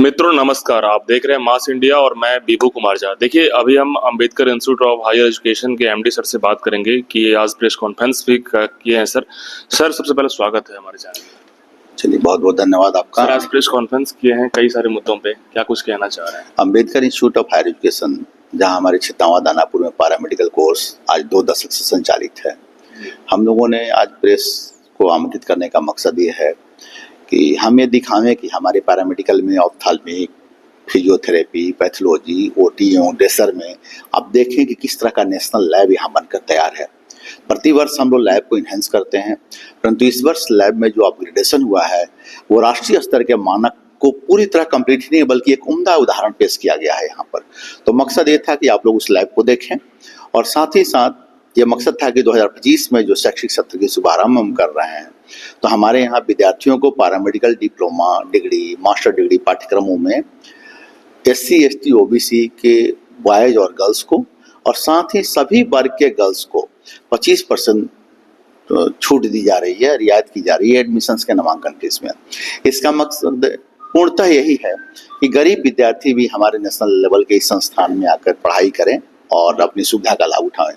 मित्रों नमस्कार, आप देख रहे हैं मास इंडिया और मैं बीबू कुमार झा। देखिए, अभी हम Ambedkar institute of higher education के एमडी सर से बात करेंगे कि आज प्रेस कॉन्फ्रेंस भी किए हैं सर। सबसे पहले स्वागत है हमारे चैनल में। चलिए, बहुत बहुत धन्यवाद आपका। सर, आज प्रेस कॉन्फ्रेंस किए हैं कई सारे मुद्दों पे, क्या कुछ कहना चाह रहे हैं? Ambedkar institute of higher education, जहां हमारे छितावा दानापुर में पैरामेडिकल कोर्स आज 2 दशक से संचालित है। हम लोगों ने आज प्रेस को आमंत्रित करने का मकसद ये है कि हम ये दिखावें कि हमारे पैरामेडिकल में ऑप्थाल्मिक, फिजियोथेरेपी, पैथोलॉजी, ओटी एवं डेसर में आप देखें कि किस तरह का नेशनल लैब यहाँ बनकर तैयार है। प्रतिवर्ष हम लोग लैब को इन्हेंस करते हैं, परंतु इस वर्ष लैब में जो अपग्रेडेशन हुआ है वो राष्ट्रीय स्तर के मानक को पूरी तरह कंप्लीट नहीं बल्कि एक उम्दा उदाहरण पेश किया गया है यहाँ पर। तो मकसद ये था कि आप लोग उस लैब को देखें और साथ ही साथ ये मकसद था कि 2025 में जो शैक्षिक सत्र की शुभारंभ हम कर रहे हैं तो हमारे यहाँ विद्यार्थियों को paramedical diploma degree, master degree पाठ्यक्रमों में SC, ST, OBC के बॉयज और गर्ल्स को और साथ ही सभी वर्ग के गर्ल्स को 25% छूट दी जा रही है, रियायत की जा रही है एडमिशन्स के नामांकन फीस में। इसका मकसद पूर्णतः यही है कि गरीब विद्यार्थी भी हमारे नेशनल लेवल के इस संस्थान में आकर पढ़ाई करें और अपनी सुविधा का लाभ उठाएं।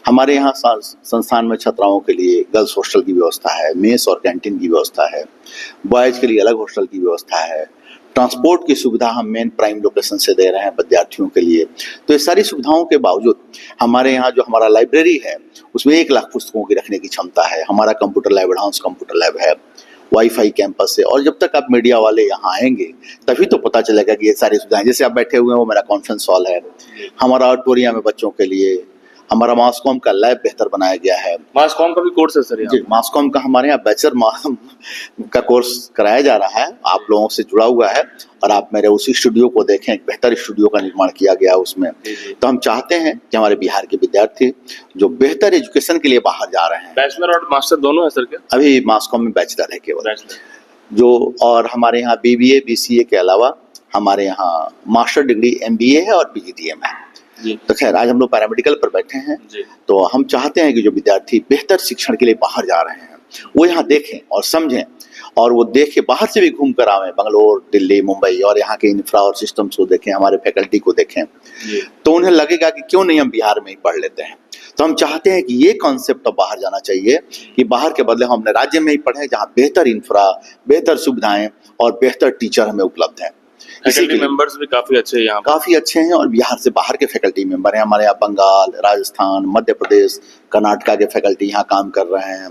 हमारे यहाँ संस्थान में छात्राओं के लिए गर्ल्स हॉस्टल की व्यवस्था है, मेस और कैंटीन की व्यवस्था है, बॉयज के लिए अलग हॉस्टल की व्यवस्था है, ट्रांसपोर्ट की सुविधा हम मेन प्राइम लोकेशन से दे रहे हैं विद्यार्थियों के लिए। तो ये सारी सुविधाओं के बावजूद हमारे यहाँ जो हमारा लाइब्रेरी है उसमें 1 लाख पुस्तकों की रखने की क्षमता है। हमारा computer lab, advance computer lab है, वाईफाई कैंपस है। और जब तक आप मीडिया वाले यहाँ आएंगे तभी तो पता चलेगा कि ये सारी सुविधाएं, जैसे आप बैठे हुए हैं वो मेरा कॉन्फ्रेंस हॉल है, हमारा ऑडिटोरियम है बच्चों के लिए, हमारा मासकॉम का लैब बेहतर बनाया गया है। मासकॉम का भी कोर्स है सर यहाँ? जी, मासकॉम का हमारे यहाँ बैचलर का कोर्स कराया जा रहा है, आप लोगों से जुड़ा हुआ है। और आप मेरे उसी स्टूडियो को देखें, एक बेहतर स्टूडियो का निर्माण किया गया उसमें। तो हम चाहते हैं कि हमारे बिहार के विद्यार्थी जो बेहतर एजुकेशन के लिए बाहर जा रहे हैं। बैचलर और मास्टर दोनों है सर क्या? अभी मासकॉम में बैचलर है केवल जो, और हमारे यहाँ BBA BCA के अलावा हमारे यहाँ मास्टर डिग्री MBA है और PGDM है। तो खैर, आज हम लोग पैरामेडिकल पर बैठे हैं तो हम चाहते हैं कि जो विद्यार्थी बेहतर शिक्षण के लिए बाहर जा रहे हैं वो यहाँ देखें और समझें और वो देख के बाहर से भी घूम कर आवें, बंगलोर, दिल्ली, मुंबई, और यहाँ के इंफ्रा और सिस्टम्स को देखें, हमारे फैकल्टी को देखें, तो उन्हें लगेगा कि क्यों नहीं हम बिहार में ही पढ़ लेते हैं। तो हम चाहते हैं कि ये कॉन्सेप्ट अब बाहर जाना चाहिए कि बाहर के बदले हम अपने राज्य में ही पढ़ें जहाँ बेहतर इंफ्रा, बेहतर सुविधाएं और बेहतर टीचर हमें उपलब्ध हैं। फैकल्टी मेंबर्स भी काफी अच्छे हैं यहाँ, काफी अच्छे हैं और बिहार से बाहर के फैकल्टी मेंबर हैं। हमारे यहाँ बंगाल, राजस्थान, मध्य प्रदेश, कर्नाटका के फैकल्टी यहाँ काम कर रहे हैं।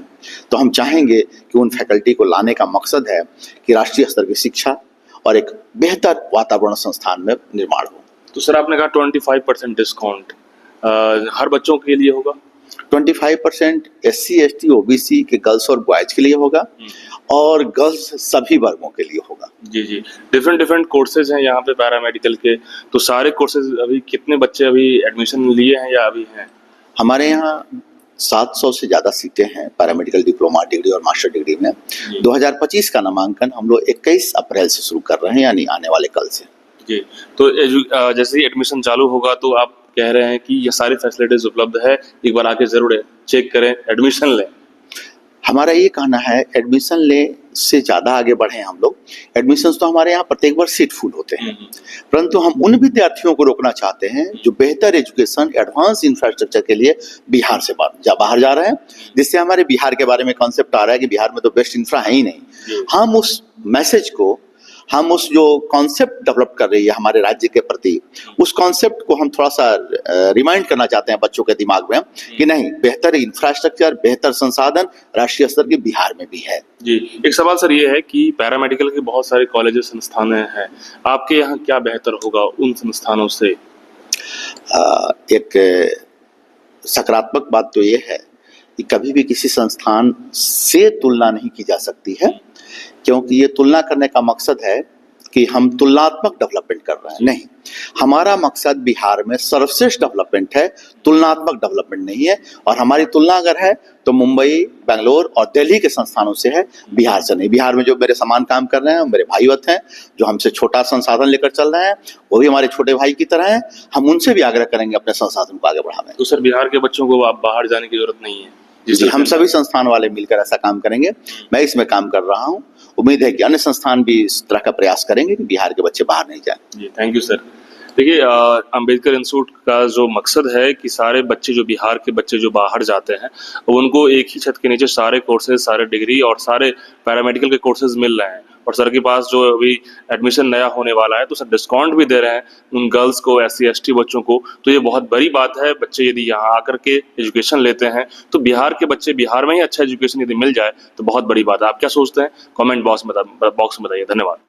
तो हम चाहेंगे कि उन फैकल्टी को लाने का मकसद है कि राष्ट्रीय स्तर की शिक्षा और एक बेहतर वातावरण संस्थान में निर्माण हो। तो सर, आपने कहा 25% डिस्काउंट हर बच्चों के लिए होगा? 25% SC, ST, OBC के गर्ल्स और बॉयज के लिए होगा और गर्ल्स सभी वर्गों के लिए होगा। जी। डिफरेंट कोर्सेज हैं यहाँ पे पैरामेडिकल के, तो सारे कोर्सेज अभी कितने बच्चे अभी एडमिशन लिए हैं या अभी हैं? हमारे यहाँ 700 से ज्यादा सीटें हैं पैरामेडिकल डिप्लोमा डिग्री और मास्टर डिग्री में। 2025 का नामांकन हम लोग 21 अप्रैल से शुरू कर रहे हैं, यानी आने वाले कल से। जी, तो जैसे ही एडमिशन चालू होगा तो आप कह रहे हैं कि ये सारी फैसिलिटीज उपलब्ध है, एक बार आके जरूर चेक करें, एडमिशन लें। हमारा ये कहना है, एडमिशन ले से ज़्यादा आगे बढ़े हम लोग। एडमिशन्स तो हमारे यहाँ प्रत्येक वर्ष सीट फुल होते हैं, परंतु हम उन विद्यार्थियों को रोकना चाहते हैं जो बेहतर एजुकेशन, एडवांस इंफ्रास्ट्रक्चर के लिए बिहार से बाहर जा रहे हैं, जिससे हमारे बिहार के बारे में कॉन्सेप्ट आ रहा है कि बिहार में तो बेस्ट इंफ्रा है ही नहीं। हम उस मैसेज को, हम उस जो कॉन्सेप्ट डेवलप कर रही है हमारे राज्य के प्रति, उस कॉन्सेप्ट को हम थोड़ा सा रिमाइंड करना चाहते हैं बच्चों के दिमाग में कि नहीं, बेहतर इंफ्रास्ट्रक्चर, बेहतर संसाधन राष्ट्रीय स्तर के बिहार में भी है। जी, एक सवाल सर ये है कि पैरामेडिकल के बहुत सारे कॉलेजेस, संस्थान हैं, आपके यहाँ क्या बेहतर होगा उन संस्थानों से? एक सकारात्मक बात तो ये है कि कभी भी किसी संस्थान से तुलना नहीं की जा सकती है, क्योंकि ये तुलना करने का मकसद है कि हम तुलनात्मक डेवलपमेंट कर रहे हैं। नहीं, हमारा मकसद बिहार में सर्वश्रेष्ठ डेवलपमेंट है, तुलनात्मक डेवलपमेंट नहीं है। और हमारी तुलना अगर है तो मुंबई, बेंगलोर और दिल्ली के संस्थानों से है, बिहार से नहीं। बिहार में जो मेरे समान काम कर रहे हैं, मेरे भाईवत हैं, जो हमसे छोटा संसाधन लेकर चल रहे हैं, वो भी हमारे छोटे भाई की तरह हैं। हम उनसे भी आग्रह करेंगे अपने संसाधन को आगे बढ़ाने। तो सर, बिहार के बच्चों को आप बाहर जाने की जरूरत नहीं है? जी, हम सभी संस्थान वाले मिलकर ऐसा काम करेंगे। मैं इसमें काम कर रहा हूँ उम्मीद है कि अन्य संस्थान भी इस तरह का प्रयास करेंगे कि बिहार के बच्चे बाहर नहीं जाएं। जी, थैंक यू सर। देखिए अंबेडकर इंस्टीट्यूट का जो मकसद है कि सारे बच्चे जो बिहार के बच्चे जो बाहर जाते हैं उनको एक ही छत के नीचे सारे कोर्सेज, सारे डिग्री और सारे पैरामेडिकल के कोर्सेज मिल रहे हैं। और सर के पास जो अभी एडमिशन नया होने वाला है तो सर डिस्काउंट भी दे रहे हैं उन गर्ल्स को, SC ST बच्चों को। तो ये बहुत बड़ी बात है। बच्चे यदि यहाँ आकर के एजुकेशन लेते हैं तो बिहार के बच्चे बिहार में ही अच्छा एजुकेशन यदि मिल जाए तो बहुत बड़ी बात है। आप क्या सोचते हैं? कमेंट बॉक्स में बताइए। धन्यवाद।